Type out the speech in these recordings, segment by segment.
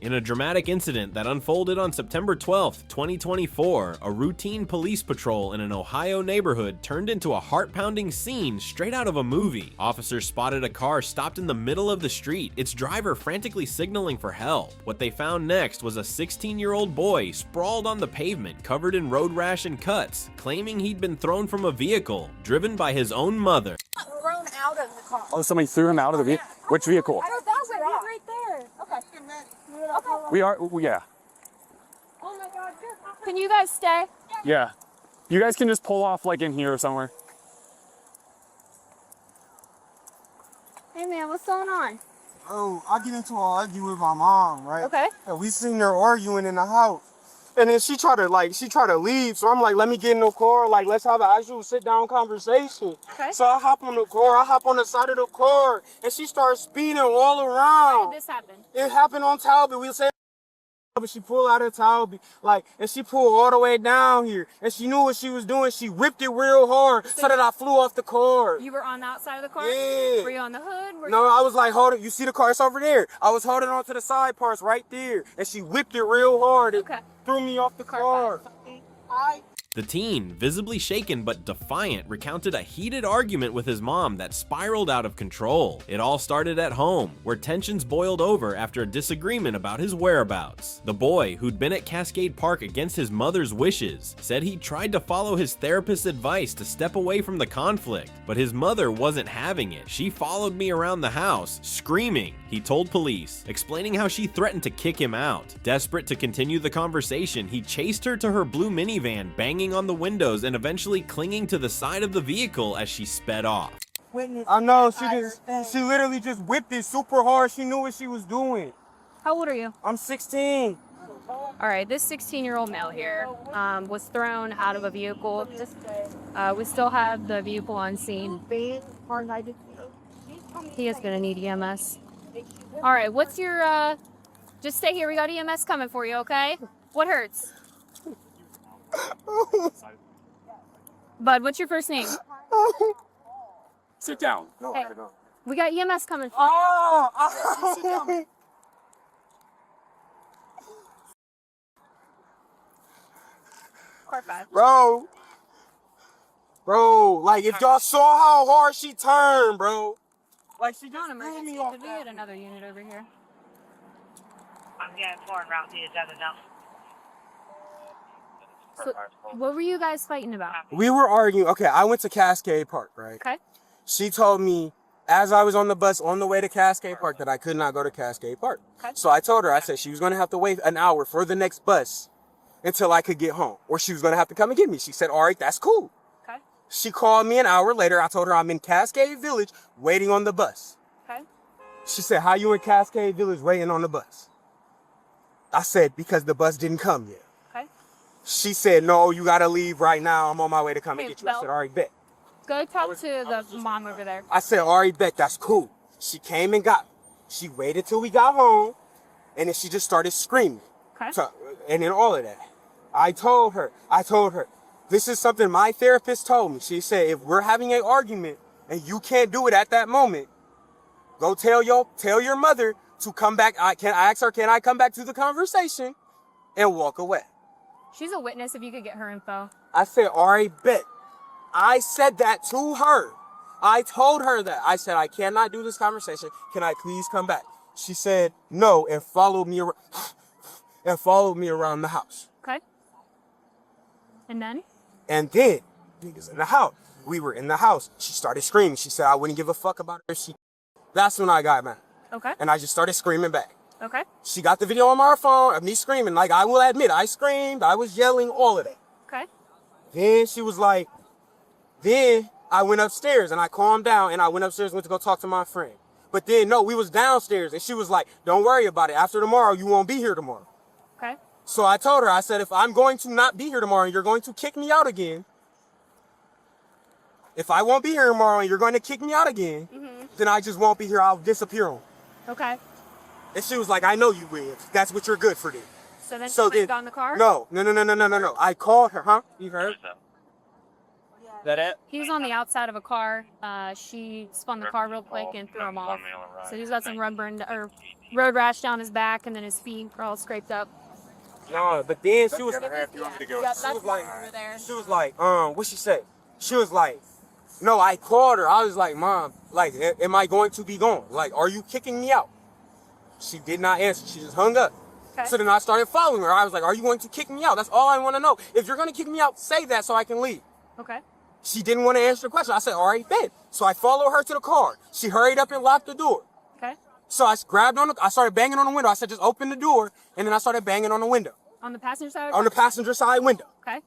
In a dramatic incident that unfolded on September 12, 2024, a routine police patrol in an Ohio neighborhood turned into a heart-pounding scene straight out of a movie. Officers spotted a car stopped in the middle of the street, its driver frantically signaling for help. What they found next was a 16-year-old boy sprawled on the pavement, covered in road rash and cuts, claiming he'd been thrown from a vehicle, driven by his own mother. Thrown out of the car. Oh, somebody threw him out of the vehicle? Which vehicle? I don't think so. He's right there. Okay. We are, yeah. Oh my God. Can you guys stay? Yeah. You guys can just pull off like in here or somewhere. Hey man, what's going on? Oh, I get into an argument with my mom, right? Okay. And we seen her arguing in the house. And then she tried to leave. So I'm like, let me get in the car. Like, let's have an actual sit down conversation. Okay. So I hop on the car. I hop on the side of the car. And she starts speeding all around. How did this happen? It happened on Talbot. We said, but she pulled out of Talbot. And she pulled all the way down here. And she knew what she was doing. She whipped it real hard so that I flew off the car. You were on the outside of the car? Yeah. Were you on the hood? No, I was like, hold it. You see the car? It's over there. I was holding on to the side parts right there. And she whipped it real hard. Okay. Threw me off the car. The teen, visibly shaken but defiant, recounted a heated argument with his mom that spiraled out of control. It all started at home, where tensions boiled over after a disagreement about his whereabouts. The boy, who'd been at Cascade Park against his mother's wishes, said he tried to follow his therapist's advice to step away from the conflict, but his mother wasn't having it. She followed me around the house, screaming, he told police, explaining how she threatened to kick him out. Desperate to continue the conversation, he chased her to her blue minivan, banging on the windows and eventually clinging to the side of the vehicle as she sped off. I know, she literally just whipped it super hard. She knew what she was doing. How old are you? I'm 16. All right, this 16-year-old male here was thrown out of a vehicle. We still have the vehicle on scene. He is gonna need EMS. All right, what's your, just stay here. We got EMS coming for you, okay? What hurts? Bud, what's your first name? Sit down. Hey, we got EMS coming for you. Sit down. Car 5. Bro, like if y'all saw how hard she turned, bro. Like she just Non-emergency. threw me off Could we get another unit over here? I'm getting foreign route to the other now. So, what were you guys fighting about? We were arguing. Okay, I went to Cascade Park, right? Okay. She told me as I was on the bus on the way to Cascade Park that I could not go to Cascade Park. Okay. So I told her, I said she was going to have to wait an hour for the next bus until I could get home, or she was going to have to come and get me. She said, all right, that's cool. Okay. She called me an hour later. I told her I'm in Cascade Village waiting on the bus. Okay. She said, how you in Cascade Village waiting on the bus? I said, because the bus didn't come yet. Okay. She said, no, you got to leave right now. I'm on my way to come and Hey, get you. I said, all right, bet. Go talk to the mom over there. I said, all right, bet, that's cool. She came and got me. She waited till we got home, and then she just started screaming. Okay. So, and then all of that. I told her, this is something my therapist told me. She said, if we're having an argument and you can't do it at that moment, go tell your mother to come back. I asked her, can I come back to the conversation and walk away? She's a witness if you could get her info. I said, all right, bet. I said that to her. I told her that. I said, I cannot do this conversation. Can I please come back? She said no and followed me around the house. Okay. And then? And then, niggas in the house. We were in the house. She started screaming. She said I wouldn't give a fuck about her. That's when I got mad. Okay. And I just started screaming back. Okay. She got the video on my phone of me screaming. Like, I will admit, I screamed. I was yelling, all of that. Okay. Then she was like, then I went upstairs and I calmed down and I went upstairs and went to go talk to my friend. But then, no, we was downstairs and she was like, don't worry about it. After tomorrow, you won't be here tomorrow. Okay. So I told her, I said, if I'm going to not be here tomorrow and you're going to kick me out again, if I won't be here tomorrow and you're going to kick me out again, then I just won't be here. I'll disappear on. Okay. And she was like, I know you will. That's what you're good for then. So then So she then, got in the car? No. I called her, huh? You heard? That it? He was on the outside of a car. She spun the car real quick and threw him off. So he's got some rubber and, or road rash down his back, and then his feet were all scraped up. No, but then she was Yeah, that's over there. she was like, what she say? She was like, no, I called her. I was like, Mom, like, am I going to be gone? Like, are you kicking me out? She did not answer. She just hung up. Okay. So then I started following her. I was like, are you going to kick me out? That's all I want to know. If you're going to kick me out, say that so I can leave. Okay. She didn't want to answer the question. I said, all right, bet. So I followed her to the car. She hurried up and locked the door. Okay. So I I started banging on the window. I said, just open the door. And then I started banging on the window. On the passenger side? On the passenger side window. Okay.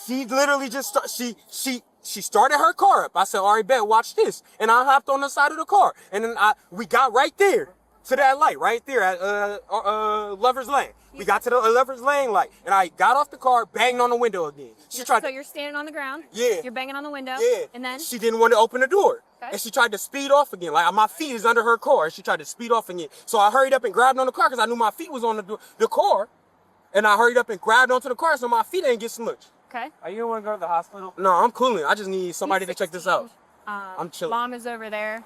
She literally just, she started her car up. I said, all right, bet, watch this. And I hopped on the side of the car. And then we got right there to that light, right there at Lover's Lane. We got to the Lover's Lane light. And I got off the car, banged on the window again. She tried So you're standing on the ground. Yeah. You're banging on the window. Yeah. And then? She didn't want to open the door. Okay. And she tried to speed off again. Like, my feet is under her car. She tried to speed off again. So I hurried up and grabbed on the car because I knew my feet was on the car. And I hurried up and grabbed onto the car so my feet didn't get smudged. Okay. Are you want to go to the hospital? No, I'm cooling. I just need somebody to check this out. I'm chilling. Mom is over there.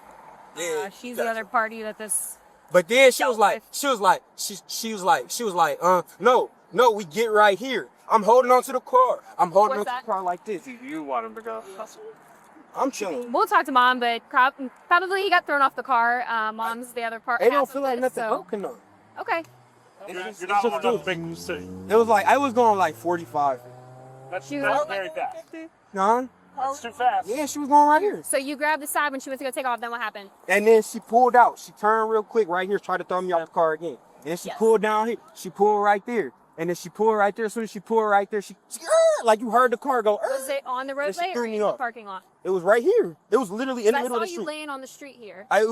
Yeah, She's the other party that this. But then she was like, no, we get right here. I'm holding on to the car. I'm holding on What's to that? the car like this. You want him to go? I'm chilling. We'll talk to Mom, but probably he got thrown off the car. Mom's the other part. It don't feel like nothing broken though. Okay. It's You're not just one of those big mistake. It was like, I was going like 45. That's She was- very fast. No? That's too fast. Yeah, she was going right here. So you grabbed the side when she went to go take off. Then what happened? And then she pulled out. She turned real quick right here, tried to throw me off the car again. And then she pulled down here. She pulled right there. And then she pulled right there. As soon as she pulled right there, she like you heard the car go. Was it on the roadway threw or me in the off. parking lot? It was right here. It was literally in the I middle saw of the you street. laying on the street here. It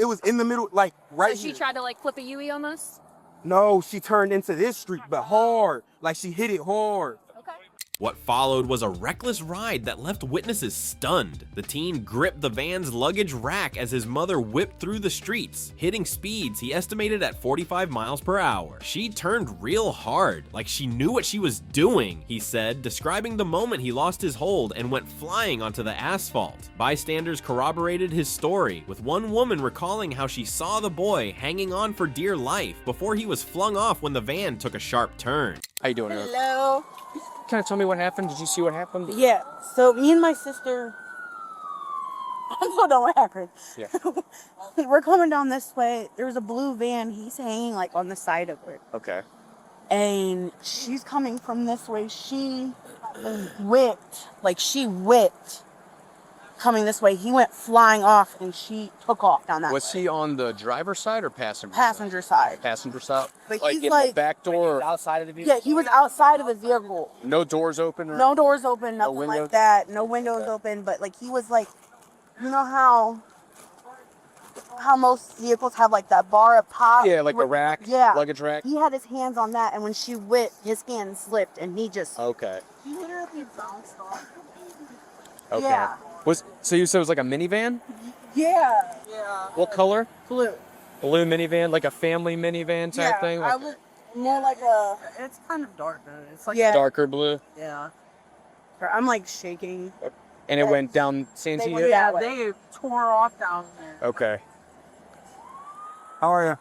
was in the middle, like right So she here. tried to like flip a Yui almost. No, she turned into this street, but hard. Like she hit it hard. Okay. What followed was a reckless ride that left witnesses stunned. The teen gripped the van's luggage rack as his mother whipped through the streets, hitting speeds he estimated at 45 miles per hour. She turned real hard, like she knew what she was doing, he said, describing the moment he lost his hold and went flying onto the asphalt. Bystanders corroborated his story, with one woman recalling how she saw the boy hanging on for dear life before he was flung off when the van took a sharp turn. How you doing, Eric? Hello. Kind of tell me what happened. Did you see what happened? Yeah. So me and my sister. Hold on, what happened? Yeah. We're coming down this way. There's a blue van. He's hanging like on the side of it, Okay. and she's coming from this way. She whipped, coming this way. He went flying off, and she took off down that Was he on the driver's side or passenger? passenger side. Passenger side. But Like he's in like- the back door. Outside of the vehicle? Yeah, he was outside of the vehicle. No doors open. Or... No doors open, nothing windows? like that. No windows open, but like he was like, you know how most vehicles have like that bar up top? Yeah, like a rack. Yeah. Luggage rack. He had his hands on that, and when she whipped, his hand slipped, and he just Okay. he literally bounced off. Okay. Yeah. So you said it was like a minivan? Yeah. What color? Blue. Blue minivan, like a family minivan type Yeah, thing. I Like was more like a. It's kind of dark, man. It's like, darker blue, yeah. I'm like shaking. and it went down Santee. went- Yeah, that they tore off down there. Okay. How are you?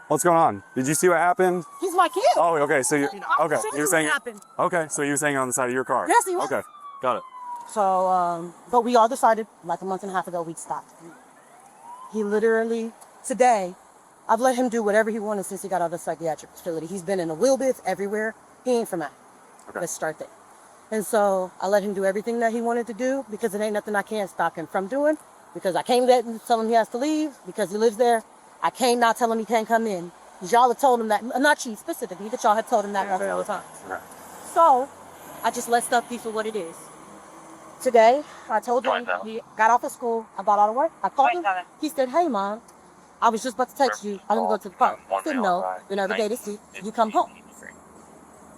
What's going on? Did you see what happened? He's my kid. Oh, okay. So you okay? Saying You're saying what happened. okay. So you were saying on the side of your car? Yes, he was. Okay, got it. So, but we all decided like a month and a half ago we'd stop. He literally, today, I've let him do whatever he wanted since he got out of the psychiatric facility. He's been in a wheelbase everywhere. He ain't from that. Okay. Let's start there. And so I let him do everything that he wanted to do because it ain't nothing I can't stop him from doing. Because I came there and tell him he has to leave because he lives there. I came not tell him he can't come in. 'Cause y'all have told him that, not you specifically, but y'all have told him that multiple times. Okay. So I just let stuff be for what it is. Today, I told him he got off of school. I got out of work. I called him. He said, "Hey, Mom, I was just about to text you. I'm gonna go to the park." I said, "No, you're never day to see. You come home."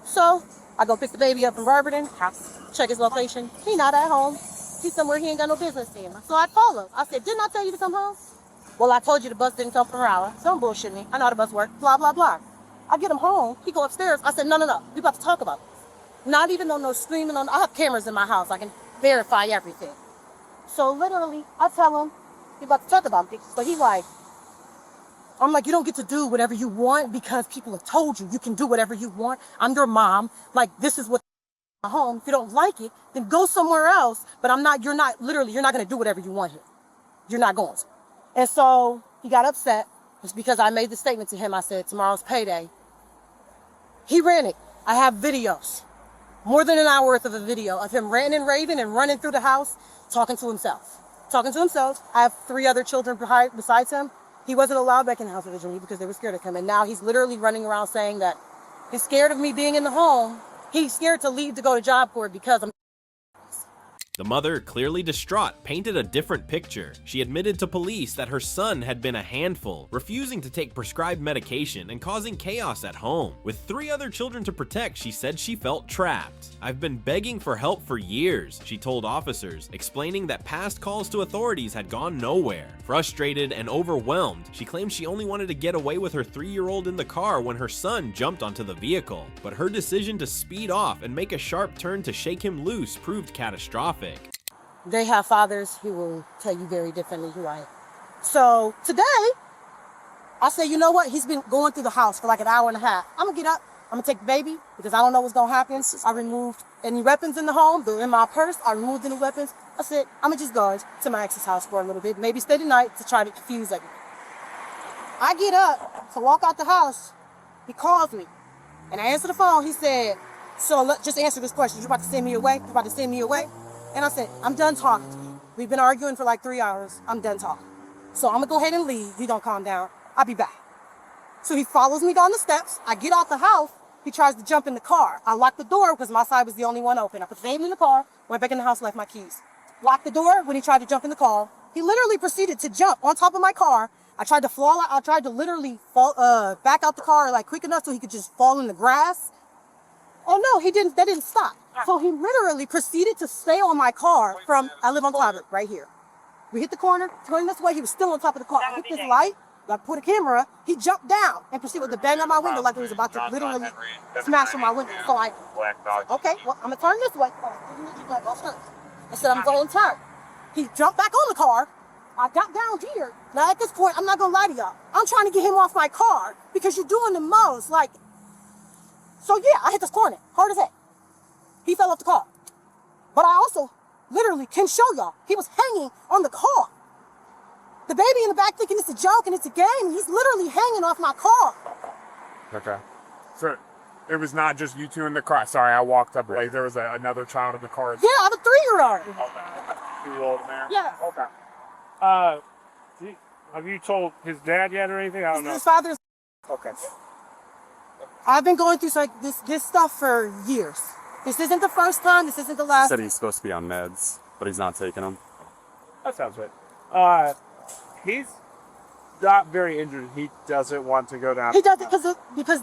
So I go pick the baby up in Barberton. Check his location. He not at home. He's somewhere he ain't got no business in. So I call him. I said, "Didn't I tell you to come home?" "Well, I told you the bus didn't come from Raleigh. Don't bullshit me. I know how the bus works. Blah blah blah." I get him home. He go upstairs. I said, "No. We about to talk about this. Not even on no screaming on. I have cameras in my house. I can verify everything." So literally, I tell him he about to talk about this, but he like, I'm like, you don't get to do whatever you want because people have told you can do whatever you want. I'm your mom. Like, this is what home. If you don't like it, then go somewhere else. But you're not going to do whatever you want here. You're not going to. And so he got upset. It's because I made the statement to him. I said, tomorrow's payday. He ran it. I have videos. More than an hour worth of a video of him ranting and raving and running through the house, talking to himself. I have 3 other children besides him. He wasn't allowed back in the house originally because they were scared of him. And now he's literally running around saying that he's scared of me being in the home. He's scared to leave to go to Job Corps because I'm. The mother, clearly distraught, painted a different picture. She admitted to police that her son had been a handful, refusing to take prescribed medication and causing chaos at home. With 3 other children to protect, she said she felt trapped. "I've been begging for help for years," she told officers, explaining that past calls to authorities had gone nowhere. Frustrated and overwhelmed, she claimed she only wanted to get away with her 3-year-old in the car when her son jumped onto the vehicle. But her decision to speed off and make a sharp turn to shake him loose proved catastrophic. They have fathers who will tell you very differently who I am. So today, I say, you know what? He's been going through the house for like an hour and a half. I'm gonna get up. I'm gonna take the baby because I don't know what's gonna happen. I removed any weapons in the home. They're in my purse. I removed any weapons. I said, I'm gonna just go to my ex's house for a little bit, maybe stay the night to try to confuse everything. I get up to walk out the house. He calls me, and I answer the phone. He said, so just answer this question. You about to send me away? You about to send me away? And I said, I'm done talking to you. We've been arguing for like 3 hours. I'm done talking. So I'm gonna go ahead and leave. You don't calm down. I'll be back. So he follows me down the steps. I get out the house. He tries to jump in the car. I locked the door because my side was the only one open. I put the baby in the car, went back in the house, left my keys. Locked the door when he tried to jump in the car. He literally proceeded to jump on top of my car. I tried to literally fall, back out the car like quick enough so he could just fall in the grass. Oh no, he didn't, that didn't stop. So he literally proceeded to stay on my car I live on top of it, right here. We hit the corner, turning this way, he was still on top of the car. I hit this light, I put a camera, he jumped down and proceeded to bang on my window like he was about to literally smash on my window. So okay, well, I'm gonna turn this way. I said, I'm going to turn. He jumped back on the car. I got down here. Now at this point, I'm not gonna lie to y'all. I'm trying to get him off my car because you're doing the most, like. So yeah, I hit this corner, hard as heck. He fell off the car. But I also literally can show y'all, he was hanging on the car. The baby in the back thinking it's a joke and it's a game. He's literally hanging off my car. Okay. So it was not just you 2 in the car. Sorry, I walked up late. There was another child in the car. Yeah, I have a 3-year-old. Okay. 2-year-old in there? Yeah. Okay. Have you told his dad yet or anything? I don't know. His father's. Okay. I've been going through this stuff for years. This isn't the first time. This isn't the last. He said he's supposed to be on meds, but he's not taking them. That sounds right. He's not very injured. He doesn't want to go down. He does it because.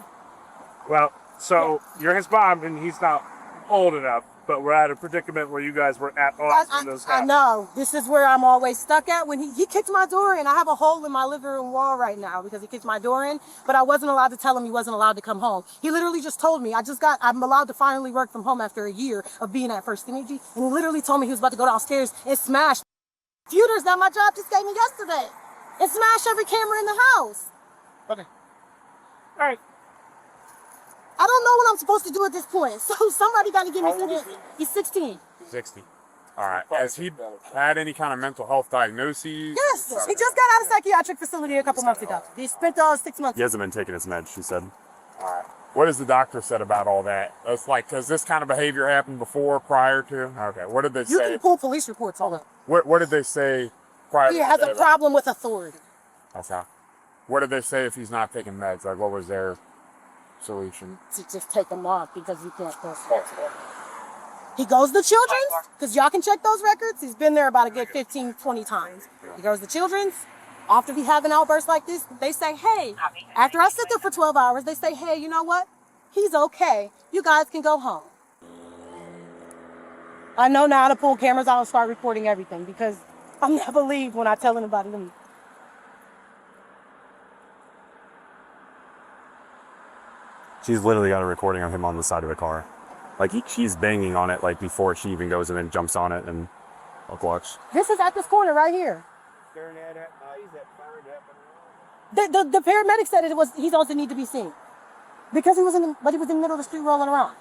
Well, so you're his mom, and he's not old enough. But we're at a predicament where you guys were at odds in those houses. I know. This is where I'm always stuck at. When he kicked my door in, I have a hole in my living room wall right now because he kicked my door in. But I wasn't allowed to tell him he wasn't allowed to come home. He literally just told me, I'm allowed to finally work from home after a year of being at First Energy. And he literally told me he was about to go downstairs and smash computers that my job just gave me yesterday. And smash every camera in the house. Okay. All right. I don't know what I'm supposed to do at this point. So somebody got to give me something. He's 16. 60. All right. Has he had any kind of mental health diagnoses? Yes. He just got out of psychiatric facility a couple months ago. He spent 6 months. He hasn't been taking his meds, she said. All right. What has the doctor said about all that? It's like, has this kind of behavior happened before, prior to? Okay. What did they say? You can pull police reports. Hold on. What did they say prior? He has a problem with authority. Okay. What did they say if he's not taking meds? Like, what was their solution? To just take them off because you can't go straight to them. He goes to Children's, because y'all can check those records. He's been there about a good 15, 20 times. He goes to Children's. After we have an outburst like this, they say, hey, after I sit there for 12 hours, they say, hey, you know what? He's okay. You guys can go home. I know now to pull cameras out and start reporting everything because I'll never leave when I tell anybody to leave. She's literally got a recording of him on the side of the car. Like, she's banging on it, like, before she even goes and then jumps on it, and I'll watch. This is at this corner right here. The paramedic said he doesn't need to be seen because he was in the middle of the street rolling around.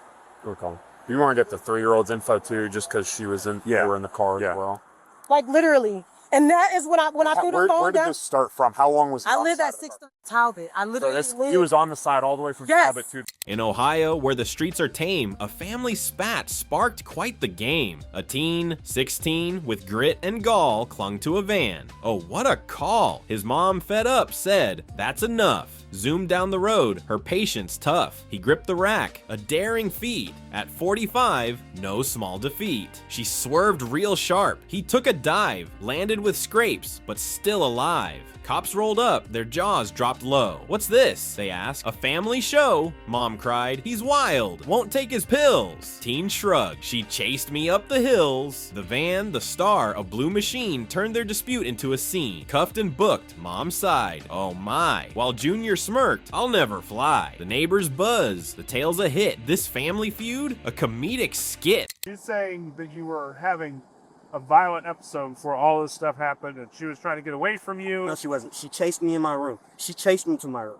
You want to get the 3-year-old's info too, just because she was you were in the car as well. Like literally. And that is when I threw the phone Where did down. this start from? How long was it? I lived at 6th Talbot. I literally He was on the side all the way from Talbot to. In Ohio, where the streets are tame, a family spat sparked quite the game. A teen, 16, with grit and gall, clung to a van. Oh, what a call! His mom, fed up, said, "That's enough." Zoomed down the road, her patience tough. He gripped the rack, a daring feat. At 45, no small defeat. She swerved real sharp. He took a dive, landed with scrapes, but still alive. Cops rolled up, their jaws dropped low. "What's this?" they asked. "A family show?" Mom cried. "He's wild, won't take his pills." Teen shrugged. "She chased me up the hills." The van, the star, a blue machine turned their dispute into a scene. Cuffed and booked, Mom sighed. Oh my. While Junior smirked, "I'll never fly." The neighbors buzz. The tale's a hit. This family feud, a comedic skit. She's saying that you were having a violent episode before all this stuff happened, and she was trying to get away from you. No, she wasn't. She chased me in my room. She chased me to my room.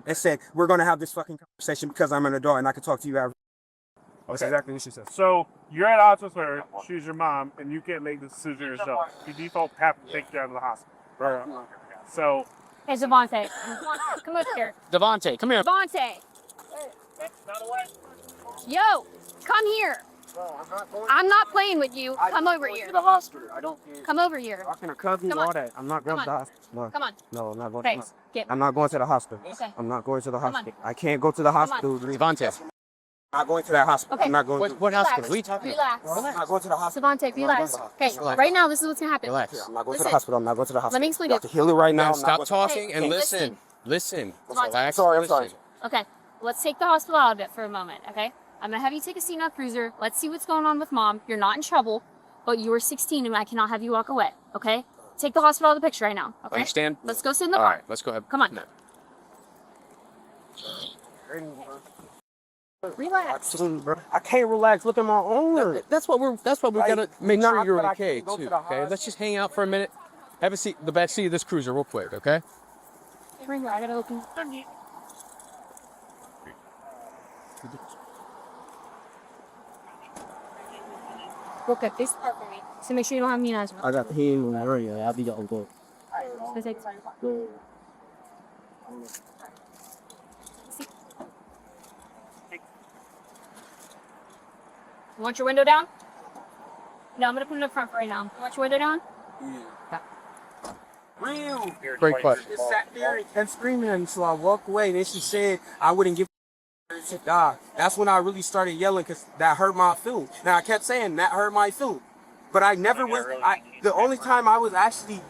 And said, "We're going to have this fucking conversation because I'm an adult and I can talk to you after." That's exactly what she said. So you're at odds with her. She's your mom, and you can't make the decision yourself. You default have to take you out of the hospital. Right. So. Hey, Devontae. Come over here. Devontae, come here. Devontae. Yo, come here. I'm not playing with you. Come over here. To the hospital. I don't care. Come over here. Talking to cousins, Come on. all that. I'm not going to the hospital. No. Come on. No, I'm not going Okay, to the get. I'm not going to the hospital. Okay. I'm not going to the Come on. hospital. I can't go to the hospital. Devontae. I'm not going to that hospital. Okay. I'm not going to. What hospital? What are you talking about? Relax. I'm not going to the hospital. Devontae, relax. Okay, Relax. right now, this is what's gonna happen. Relax. I'm not going to Listen. the hospital. I'm not going to the hospital. Let me explain You it. have to heal it right now. Now I'm not stop going to- talking Hey, and hey, listen. Listen. Devontae. Relax. Sorry, I'm listen. sorry. Okay, let's take the hospital out of it for a moment, okay? I'm gonna have you take a seat in our cruiser. Let's see what's going on with Mom. You're not in trouble, but you are 16 and I cannot have you walk away, okay? Take the hospital out of the picture right now, okay? Understand? Let's go sit in the All car. right, let's go ahead. Come on. Relax. Bro. I can't relax. Look at my arm. That's what we're gonna make Nah, sure you're but I okay can't go too. to the Okay, let's just hang out for a minute. Have a seat, the back seat of this cruiser, real quick. Okay. Hey, Ringer, I gotta open. Okay, face the car for me. So make sure you don't have me in asthma. I got pain in the area. I'll be on go. So take see. You want your window down? No, I'm gonna put it up front for right now. You want your window down? Real. Great question. Just sat there and kept screaming at me, so I walked away. Then she said I wouldn't give her to die. That's when I really started yelling because that hurt my feelings. Now I kept saying that hurt my feelings, but I never was. The only time I was actually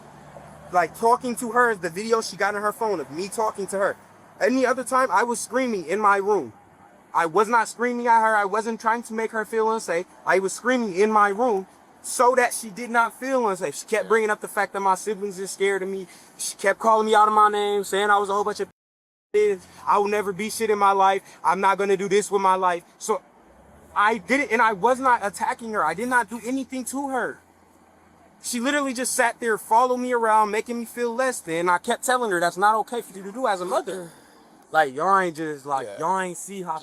like talking to her is the video she got on her phone of me talking to her. Any other time I was screaming in my room. I was not screaming at her. I wasn't trying to make her feel unsafe. I was screaming in my room so that she did not feel unsafe. She kept bringing up the fact that my siblings are scared of me. She kept calling me out of my name, saying I was a whole bunch of I will never be shit in my life. I'm not going to do this with my life. So I did it, and I was not attacking her. I did not do anything to her. She literally just sat there, followed me around, making me feel less than. I kept telling her that's not okay for you to do as a mother. Like, y'all ain't just, like, y'all ain't see how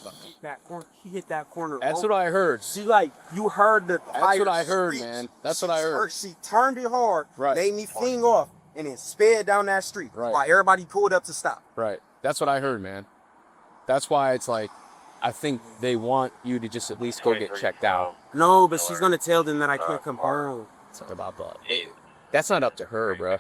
he hit that corner. That's what I heard. She, like, you heard the That's what I heard, man. That's what I heard. She turned it hard, Right. made me fling off, and then sped down that street Right. while everybody pulled up to stop. Right. That's what I heard, man. That's why it's like, I think they want you to just at least go get checked out. No, but she's going to tell them that I can't come home. That's not up to her, bro.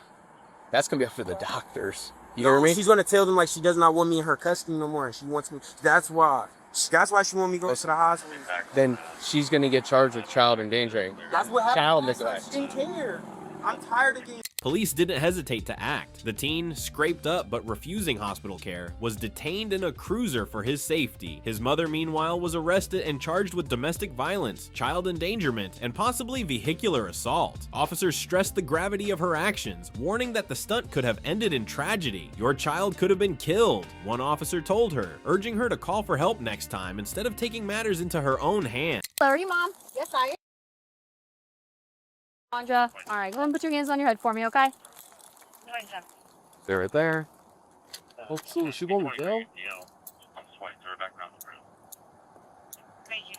That's gonna be up to the doctors. You know what I mean? She's going to tell them, like, she does not want me in her custody no more, and she wants me. That's why. That's why she want me to go to the hospital. Then she's gonna get charged with child endangering. That's what happened. Child neglect. She didn't care. I'm tired of getting. Police didn't hesitate to act. The teen, scraped up but refusing hospital care, was detained in a cruiser for his safety. His mother, meanwhile, was arrested and charged with domestic violence, child endangerment, and possibly vehicular assault. Officers stressed the gravity of her actions, warning that the stunt could have ended in tragedy. Your child could have been killed, one officer told her, urging her to call for help next time instead of taking matters into her own hands. Hello, are you Mom? Yes, I am. Andra, all right, go ahead and put your hands on your head for me, okay? They're right there. Oh, so she going to jail? Thank you,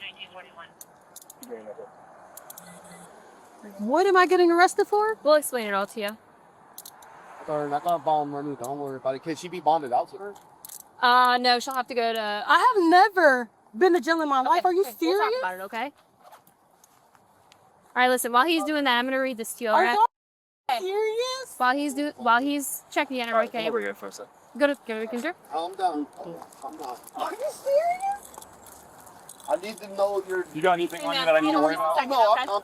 1941. What am I getting arrested for? We'll explain it all to you. Sorry, not gonna bond money. Don't worry about it. Can she be bonded out to her? No, she'll have to go to. I have never been to jail in my life. Are you We'll serious? talk about it, okay? All right, listen. While he's doing that, I'm gonna read this to you. All Are right? you serious? While he's checking in, okay? Over here for a second. Go to the computer. I'm done. I'm done. Are you serious? I need to know your. You got anything on you that I need to worry about? No, I don't.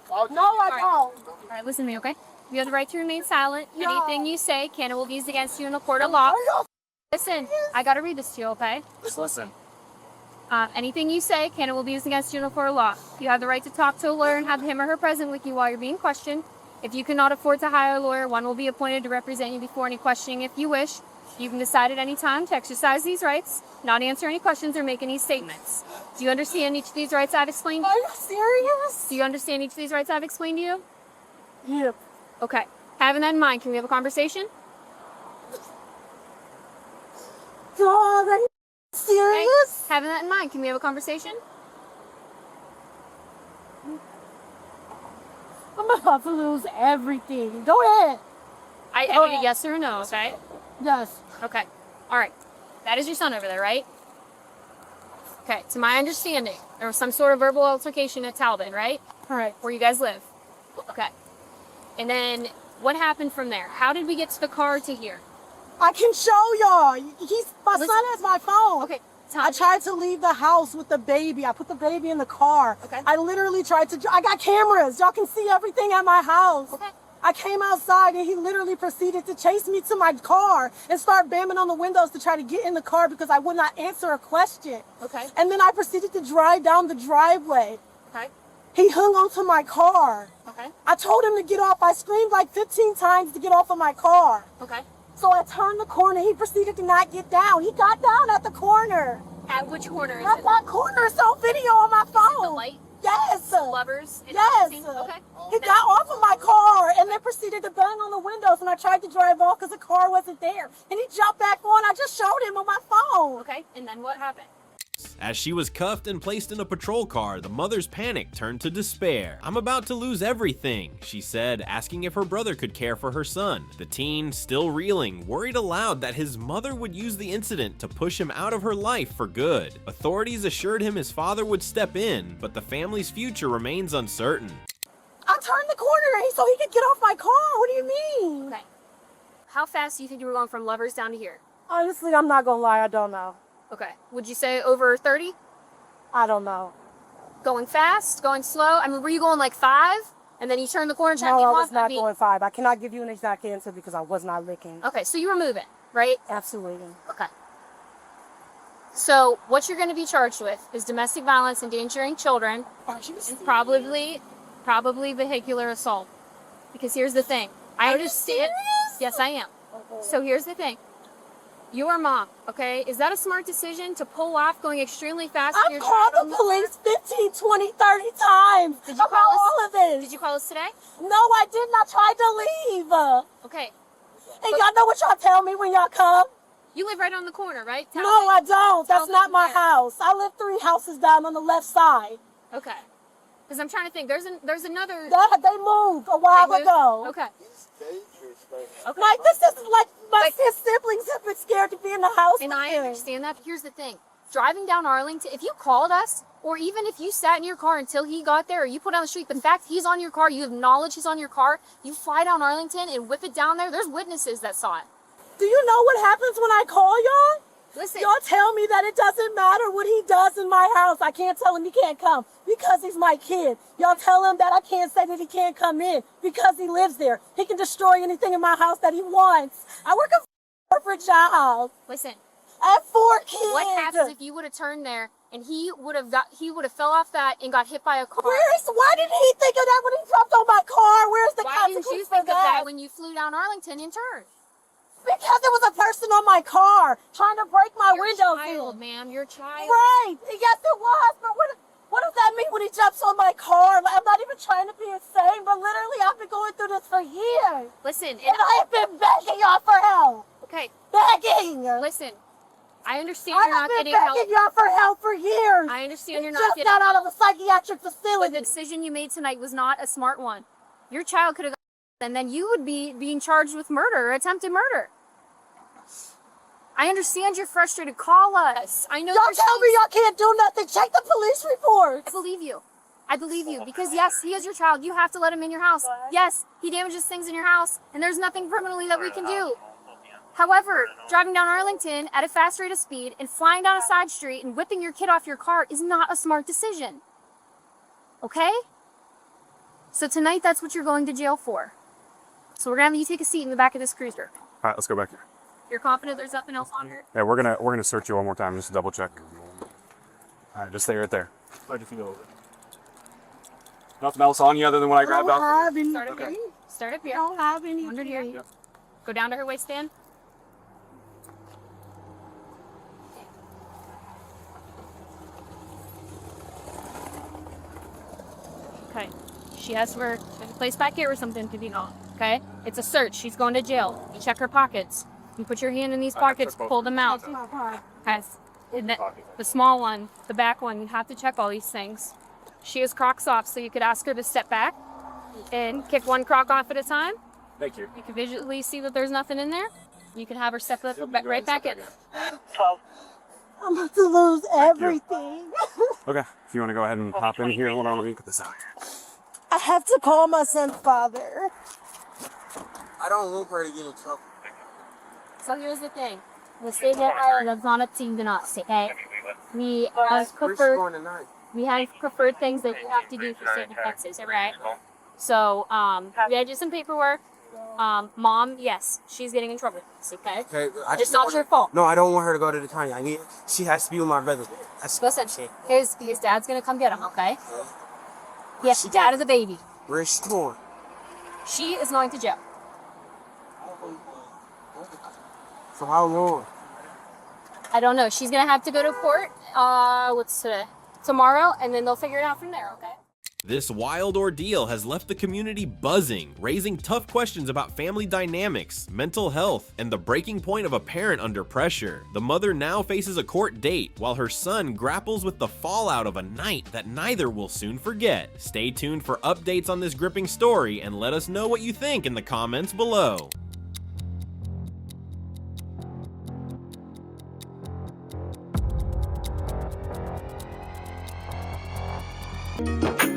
All right, listen to me, okay? You have the right to remain silent. No. Anything you say can will be used against you in a court of law. Are you Listen, I gotta read this to you, okay? Just listen. Anything you say can and will be used against you in a court of law. You have the right to talk to a lawyer and have him or her present with you while you're being questioned. If you cannot afford to hire a lawyer, one will be appointed to represent you before any questioning if you wish. You can decide at any time to exercise these rights, not answer any questions or make any statements. Do you understand each of these rights I've explained? Are you serious? Do you understand each of these rights I've explained to you? Yeah. Okay. Having that in mind, can we have a conversation? Dog, are you serious? Okay. Having that in mind, can we have a conversation? I'm about to lose everything. Go ahead. I need a yes or a no, okay? Yes. Okay. All right. That is your son over there, right? Okay. To my understanding, there was some sort of verbal altercation at Talbot, right? All right. Where you guys live. Okay. And then what happened from there? How did we get to the car to here? I can show y'all. My Listen. son has my phone. Okay. I tried to leave the house with the baby. I put the baby in the car. Okay. I literally tried to. I got cameras. Y'all can see everything at my house. Okay. I came outside and he literally proceeded to chase me to my car and start banging on the windows to try to get in the car because I would not answer a question. Okay. And then I proceeded to drive down the driveway. Okay. He hung onto my car. Okay. I told him to get off. I screamed like 15 times to get off of my car. Okay. So I turned the corner. He proceeded to not get down. He got down at the corner. At which corner is At it? that corner, it's on video on my phone. The light? Yes. Lovers? Yes. Okay. He got off of my car and then proceeded to bang on the windows and I tried to drive off because the car wasn't there. And he jumped back on. I just showed him on my phone. Okay. And then what happened? As she was cuffed and placed in a patrol car, the mother's panic turned to despair. "I'm about to lose everything," she said, asking if her brother could care for her son. The teen, still reeling, worried aloud that his mother would use the incident to push him out of her life for good. Authorities assured him his father would step in, but the family's future remains uncertain. I turned the corner so he could get off my car. What do you mean? Okay. How fast do you think you were going from Lovers down to here? Honestly, I'm not going to lie. I don't know. Okay. Would you say over 30? I don't know. Going fast? Going slow? I mean, were you going like 5? And then you turned the corner and tried to No, get I off? was not going 5. I cannot give you an exact answer because I was not looking. Okay, so you were moving, right? Absolutely. Okay. So what you're going to be charged with is domestic violence, endangering children, and probably vehicular assault. Because here's the thing. I understand. Yes, I am. So here's the thing. Your mom, okay? Is that a smart decision to pull off going extremely fast? I've called the police 15, 20, 30 times about all of this. Did you call us today? No, I didn't. I tried to leave. Okay. And y'all know what y'all tell me when y'all come? You live right on the corner, right? No, I don't. That's not my house. I live 3 houses down on the left side. Okay. Because I'm trying to think. There's another. They moved a while ago. Okay. Okay. Like, this is like my siblings have been scared to be in the house. And I understand that. But here's the thing. Driving down Arlington, if you called us, or even if you sat in your car until he got there, or you put on the street, the fact he's on your car, you have knowledge he's on your car, you fly down Arlington and whip it down there, there's witnesses that saw it. Do you know what happens when I call y'all? Listen. Y'all tell me that it doesn't matter what he does in my house. I can't tell him he can't come because he's my kid. Y'all tell him that I can't say that he can't come in because he lives there. He can destroy anything in my house that he wants. I work a corporate job. Listen. I have 4 kids. What happens if you would have turned there and he would have fell off that and got hit by a car? Why didn't he think of that when he dropped on my car? Where's the Why didn't you think of that when you flew down Arlington and turned? Because there was a person on my car trying to break my windows in. Ma'am, your child. Right. Yes, it was. But what does that mean when he jumps on my car? Like, I'm not even trying to be insane, but literally I've been going through this for years. Listen. And I have been begging y'all for help. Okay, Begging. listen. I understand I you're have not been getting begging help. y'all for help for years. I understand you're You not just getting got out help. of a psychiatric But facility. the decision you made tonight was not a smart one. Your child could have gone, and then you would be being charged with murder or attempted murder. I understand you're frustrated. Call us. I know Y'all there's tell me things- y'all can't do nothing. Check the police report. I believe you. I believe you because yes, he is your child. You have to let him in your house. Yes, he damages things in your house, and there's nothing criminally that we can do. However, driving down Arlington at a fast rate of speed and flying down a side street and whipping your kid off your car is not a smart decision. Okay? So tonight, that's what you're going to jail for. So we're gonna have you take a seat in the back of this cruiser. All right, let's go back here. You're confident there's nothing else on here? Yeah, we're gonna search you one more time just to double check. All right, just stay right there. How'd you feel? Nothing else on you other than what I grabbed off? have any. Start up here. Start up here. don't have any. Under here. Go down to her waistband. Okay. She has her place back here or something to be on. Okay? It's a search. She's going to jail. You check her pockets. You put your hand in these pockets, pull them out. Okay. And the small one, the back one, you have to check all these things. She has Crocs off, so you could ask her to step back and kick one Croc off at a time. Thank you. You can visually see that there's nothing in there. You can have her step right back in. 12. I'm about to lose everything. Okay, if you want to go ahead and hop in here, hold on, let me get this out here. I have to call my son's father. I don't want her to get in trouble. So here's the thing. The state of Ireland is not a team to us, okay? We have Where's she preferred going tonight? we have preferred things that you have to do for certain offenses, alright? So, we had to do some paperwork. Mom, yes, she's getting in trouble, okay? Okay, It's not your fault. No, I don't want her to go to the county. She has to be with my brother. Listen, his dad's gonna come get him, okay? Yes, dad is a baby. Where is she going? She is going to jail. For how long? I don't know. She's gonna have to go to court. What's today? Tomorrow, and then they'll figure it out from there. Okay. This wild ordeal has left the community buzzing, raising tough questions about family dynamics, mental health, and the breaking point of a parent under pressure. The mother now faces a court date, while her son grapples with the fallout of a night that neither will soon forget. Stay tuned for updates on this gripping story, and let us know what you think in the comments below. You